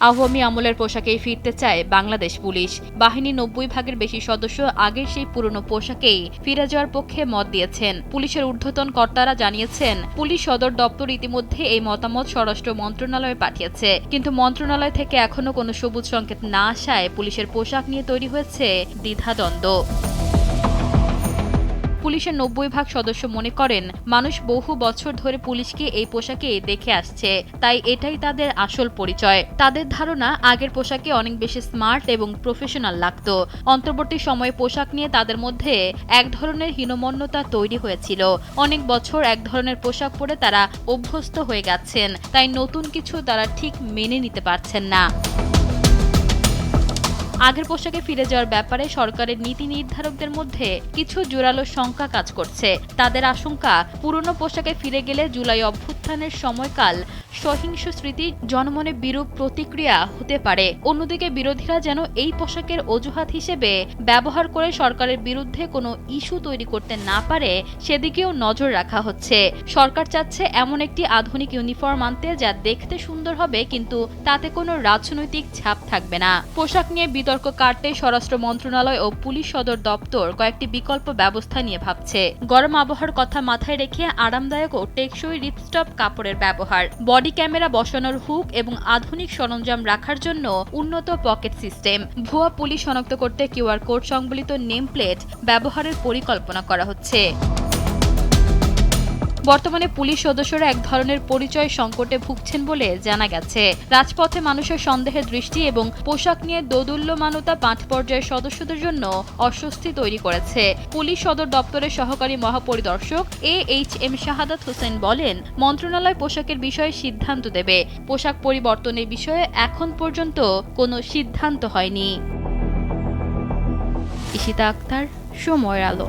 আওয়ামী আমলের পোশাকেই ফিরতে চায় বাংলাদেশ পুলিশ। বাহিনীর ৯০ ভাগের বেশি সদস্য আগের সেই পুরনো পোশাকেই ফিরে যাওয়ার পক্ষে মত দিয়েছেন। পুলিশের ঊর্ধ্বতন কর্তারা জানিয়েছেন, পুলিশ সদর দপ্তর ইতিমধ্যে এই মতামত স্বরাষ্ট্র মন্ত্রণালয়ে পাঠিয়েছে, কিন্তু মন্ত্রণালয় থেকে এখনো কোনো সবুজ সংকেত না আসায় পুলিশের পোশাক নিয়ে তৈরি হয়েছে দ্বিধাদ্বন্দ্ব। পুলিশের ৯০ ভাগ সদস্য মনে করেন, মানুষ বহু বছর ধরে পুলিশকে এই পোশাকে দেখে আসছে, তাই এটাই তাদের আসল পরিচয়। তাদের ধারণা, আগের পোশাকে অনেক বেশি স্মার্ট এবং প্রফেশনাল লাগত। অন্তর্বর্তী সময়ে পোশাক নিয়ে তাদের মধ্যে এক ধরনের হীনমন্যতা তৈরি হয়েছিল। অনেক বছর এক ধরনের পোশাক পরে তারা অভ্যস্ত হয়ে গেছেন, তাই নতুন কিছু তারা ঠিক মেনে নিতে পারছেন না। আগের পোশাকে ফিরে যাওয়ার ব্যাপারে সরকারের নীতি নির্ধারকদের মধ্যে কিছু জোরালো শঙ্কা কাজ করছে। তাদের আশঙ্কা, পুরনো পোশাকে ফিরে গেলে জুলাই অভ্যুত্থানের সময়কাল সহিংস স্মৃতি জনমনে বিরূপ প্রতিক্রিয়া হতে পারে। অন্যদিকে বিরোধীরা যেন এই পোশাকের অজুহাত হিসেবে ব্যবহার করে সরকারের বিরুদ্ধে কোনো ইস্যু তৈরি করতে না পারে, সেদিকেও নজর রাখা হচ্ছে। সরকার চাচ্ছে এমন একটি আধুনিক ইউনিফর্ম আনতে যা দেখতে সুন্দর হবে, কিন্তু তাতে কোনো রাজনৈতিক ছাপ থাকবে না। পোশাক নিয়ে বিতর্ক কাটতে স্বরাষ্ট্র মন্ত্রণালয় ও পুলিশ সদর দপ্তর কয়েকটি বিকল্প ব্যবস্থা নিয়ে ভাবছে। গরম আবহাওয়ার কথা মাথায় রেখে আরামদায়ক ও টেকসই রিপস্টপ কাপড়ের ব্যবহার, বডি ক্যামেরা বসানোর হুক এবং আধুনিক সরঞ্জাম রাখার জন্য উন্নত পকেট সিস্টেম, ভুয়া পুলিশ শনাক্ত করতে কিউআর কোড সংবলিত নেম প্লেট ব্যবহারের পরিকল্পনা করা হচ্ছে। বর্তমানে পুলিশ সদস্যরা এক ধরনের পরিচয় সংকটে ভুগছেন বলে জানা গেছে। রাজপথে মানুষের সন্দেহের দৃষ্টি এবং পোশাক নিয়ে দোদুল্যমানতা মাঠ পর্যায়ের সদস্যদের জন্য অস্বস্তি তৈরি করেছে। পুলিশ সদর দপ্তরের সহকারী মহাপরিদর্শক AHM শাহাদাত হোসেন বলেন, মন্ত্রণালয় পোশাকের বিষয়ে সিদ্ধান্ত দেবে। পোশাক পরিবর্তনের বিষয়ে এখন পর্যন্ত কোনো সিদ্ধান্ত হয়নি। ইশিতা আক্তার, সময়ের আলো।